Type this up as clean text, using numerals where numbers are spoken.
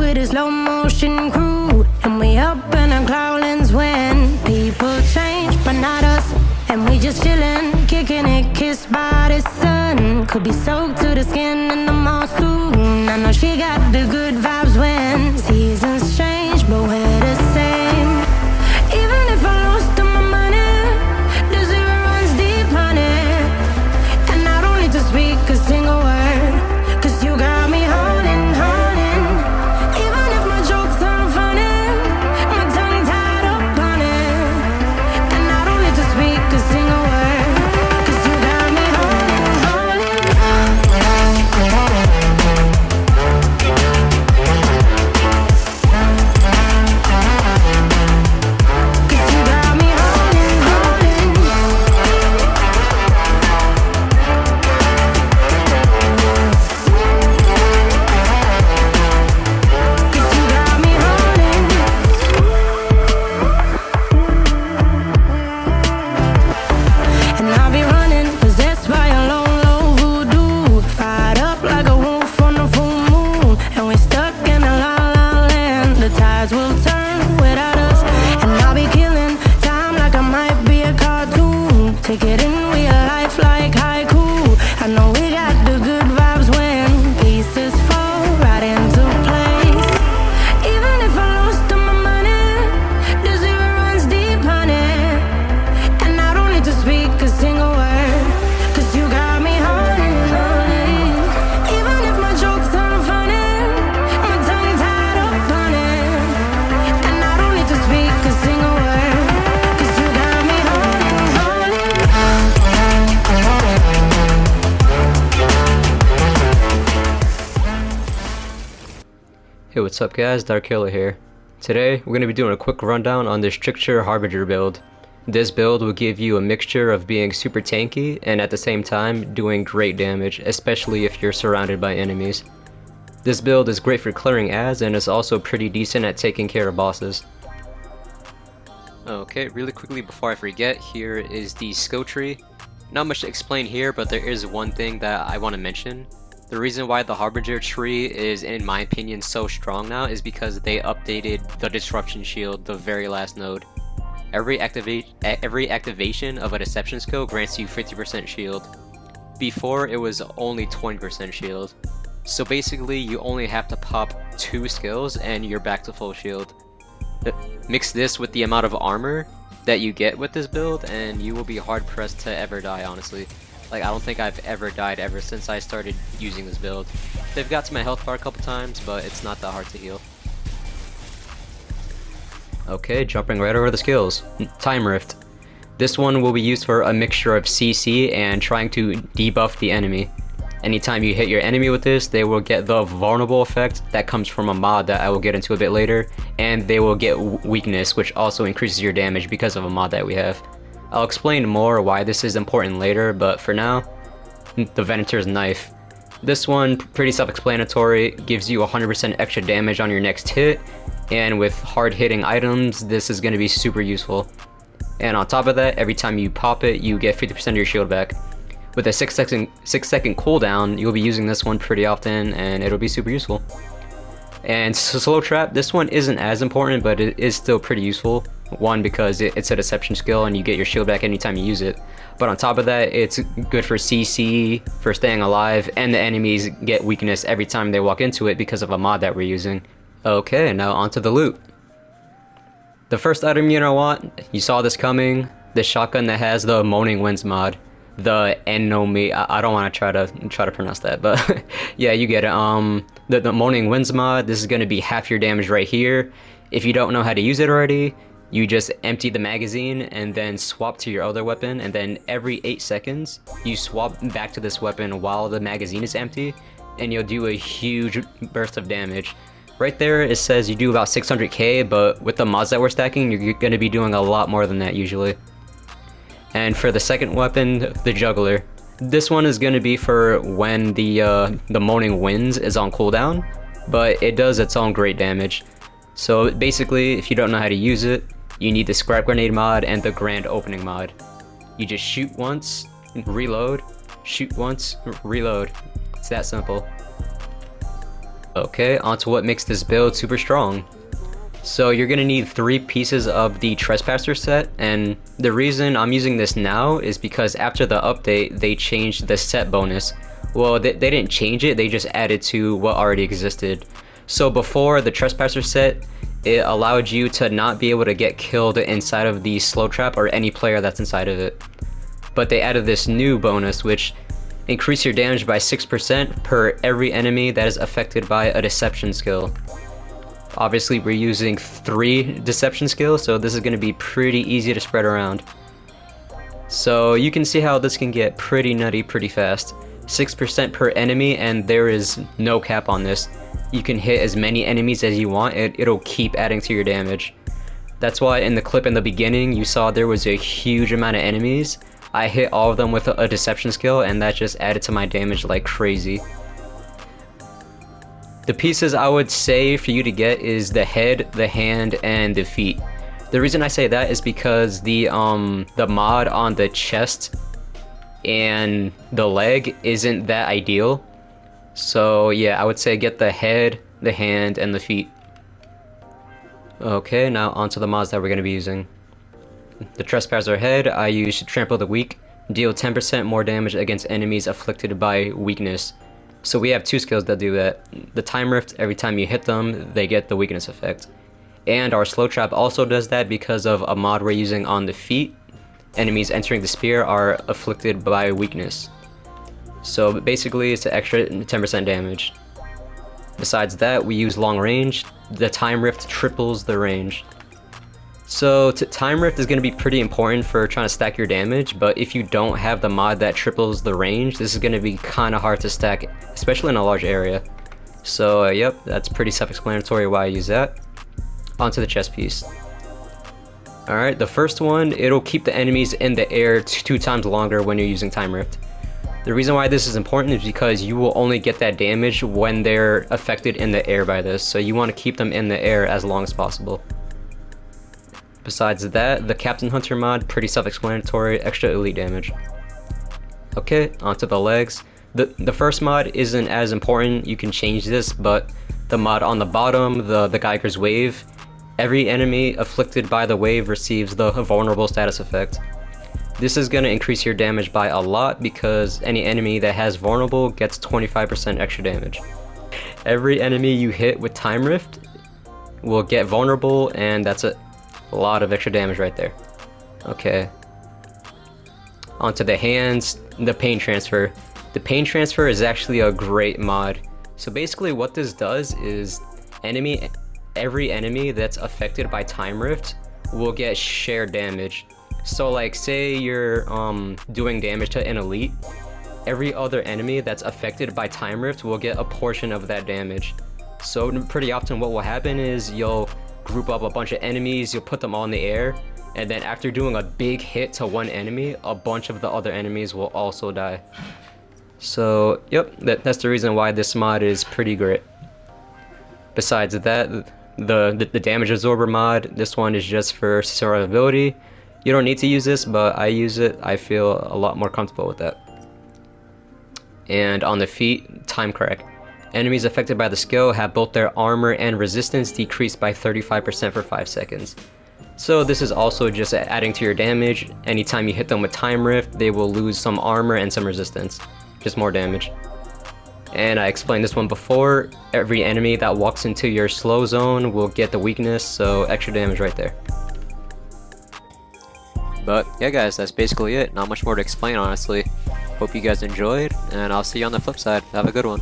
with a slow motion crew, and we up in our growlings when people change, but not us. And we just chillin', kicking it, kissed by the sun. Could be soaked to the skin in the mall soon. I know she got the good vibes when seasons change, but we're the same. Even if I lost all my money, the zero runs deep, honey. And I don't need to speak a single word, 'cause you got me holding, holding. Even if my jokes aren't funny, my tongue tied up on it. And I don't need to speak a single word, 'cause you got me holding, holding. Take it in real life like haiku. I know we got the good vibes when pieces fall right into place. Even if I lost all my money, the zero runs deep, honey. And I don't need to speak a single word, 'cause you got me holding, holding. Even if my jokes aren't funny, my tongue tied up on it. And I don't need to speak a single word, 'cause you got me holding, holding. Hey, what's up guys, Dark Killer here. Today we're going to be doing a quick rundown on this Trickster Harbinger build. This build will give you a mixture of being super tanky and at the same time doing great damage, especially if you're surrounded by enemies. This build is great for clearing ads and is also pretty decent at taking care of bosses. Okay, really quickly before I forget, here is the skill tree. Not much to explain here, but there is one thing that I want to mention. The reason why the Harbinger tree is, in my opinion, so strong now is because they updated the Disruption Shield, the very last node. Every activation of a Deception skill grants you 50% shield. Before, it was only 20% shield. So basically, you only have to pop 2 skills and you're back to full shield. Mix this with the amount of armor that you get with this build and you will be hard pressed to ever die, honestly. Like, I don't think I've ever died ever since I started using this build. They've got to my health bar a couple times, but it's not that hard to heal. Okay, jumping right over the skills. Time Rift. This one will be used for a mixture of CC and trying to debuff the enemy. Anytime you hit your enemy with this, they will get the vulnerable effect that comes from a mod that I will get into a bit later, and they will get weakness, which also increases your damage because of a mod that we have. I'll explain more why this is important later, but for now, the Venator's Knife. This one, pretty self-explanatory, gives you 100% extra damage on your next hit, and with hard-hitting items, this is going to be super useful. And on top of that, every time you pop it, you get 50% of your shield back. With a 6-second cooldown, you'll be using this one pretty often, and it'll be super useful. And Slow Trap, this one isn't as important, but it is still pretty useful. One, because it's a deception skill and you get your shield back anytime you use it. But on top of that, it's good for CC, for staying alive, and the enemies get weakness every time they walk into it because of a mod that we're using. Okay, now onto the loot. The first item you're gonna want, you saw this coming, the shotgun that has the Moaning Winds mod. The Enomi, I don't want to try to pronounce that, but yeah, you get it. The Moaning Winds mod, this is going to be half your damage right here. If you don't know how to use it already, you just empty the magazine and then swap to your other weapon, and then every 8 seconds, you swap back to this weapon while the magazine is empty, and you'll do a huge burst of damage. Right there, it says you do about 600k, but with the mods that we're stacking, you're going to be doing a lot more than that usually. And for the second weapon, the Juggler. This one is going to be for when the Moaning Winds is on cooldown, but it does its own great damage. So basically, if you don't know how to use it, you need the Scrap Grenade mod and the Grand Opening mod. You just shoot once, reload, shoot once, reload. It's that simple. Okay, onto what makes this build super strong. So you're gonna need 3 pieces of the Trespasser set, and the reason I'm using this now is because after the update, they changed the set bonus. Well, they didn't change it, they just added to what already existed. So before, the Trespasser set, it allowed you to not be able to get killed inside of the slow trap or any player that's inside of it. But they added this new bonus, which increase your damage by 6% per every enemy that is affected by a deception skill. Obviously, we're using 3 deception skills, so this is going to be pretty easy to spread around. So you can see how this can get pretty nutty pretty fast. 6% per enemy, and there is no cap on this. You can hit as many enemies as you want, it'll keep adding to your damage. That's why in the clip in the beginning, you saw there was a huge amount of enemies. I hit all of them with a deception skill, and that just added to my damage like crazy. The pieces I would say for you to get is the head, the hand, and the feet. The reason I say that is because the mod on the chest and the leg isn't that ideal. So yeah, I would say get the head, the hand, and the feet. Okay, now onto the mods that we're going to be using. The Trespasser head, I use Trample the Weak. Deal 10% more damage against enemies afflicted by weakness. So we have 2 skills that do that. The Time Rift, every time you hit them, they get the weakness effect. And our Slow Trap also does that because of a mod we're using on the feet. Enemies entering the spear are afflicted by weakness. So basically it's an extra 10% damage. Besides that, we use long range. The Time Rift triples the range. So Time Rift is going to be pretty important for trying to stack your damage, but if you don't have the mod that triples the range, this is going to be kind of hard to stack, especially in a large area. So yep, that's pretty self-explanatory why I use that. Onto the chest piece. Alright, the first one, it'll keep the enemies in the air 2 times longer when you're using Time Rift. The reason why this is important is because you will only get that damage when they're affected in the air by this, so you want to keep them in the air as long as possible. Besides that, the Captain Hunter mod, pretty self-explanatory, extra elite damage. Okay, onto the legs. The first mod isn't as important, you can change this, but the mod on the bottom, the Geiger's Wave, every enemy afflicted by the wave receives the vulnerable status effect. This is going to increase your damage by a lot because any enemy that has vulnerable gets 25% extra damage. Every enemy you hit with Time Rift will get vulnerable, and that's a lot of extra damage right there. Okay. Onto the hands, the Pain Transfer. The Pain Transfer is actually a great mod. So basically what this does is every enemy that's affected by Time Rift will get shared damage. So like say you're doing damage to an elite, every other enemy that's affected by Time Rift will get a portion of that damage. So pretty often what will happen is you'll group up a bunch of enemies, you'll put them all in the air, and then after doing a big hit to one enemy, a bunch of the other enemies will also die. So yep, that's the reason why this mod is pretty great. Besides that, the Damage Absorber mod, this one is just for survivability. You don't need to use this, but I use it. I feel a lot more comfortable with that. And on the feet, Time Crack. Enemies affected by the skill have both their armor and resistance decreased by 35% for 5 seconds. So this is also just adding to your damage. Anytime you hit them with Time Rift, they will lose some armor and some resistance. Just more damage. And I explained this one before, every enemy that walks into your slow zone will get the weakness, so extra damage right there. But yeah guys, that's basically it. Not much more to explain honestly. Hope you guys enjoyed, and I'll see you on the flip side. Have a good one.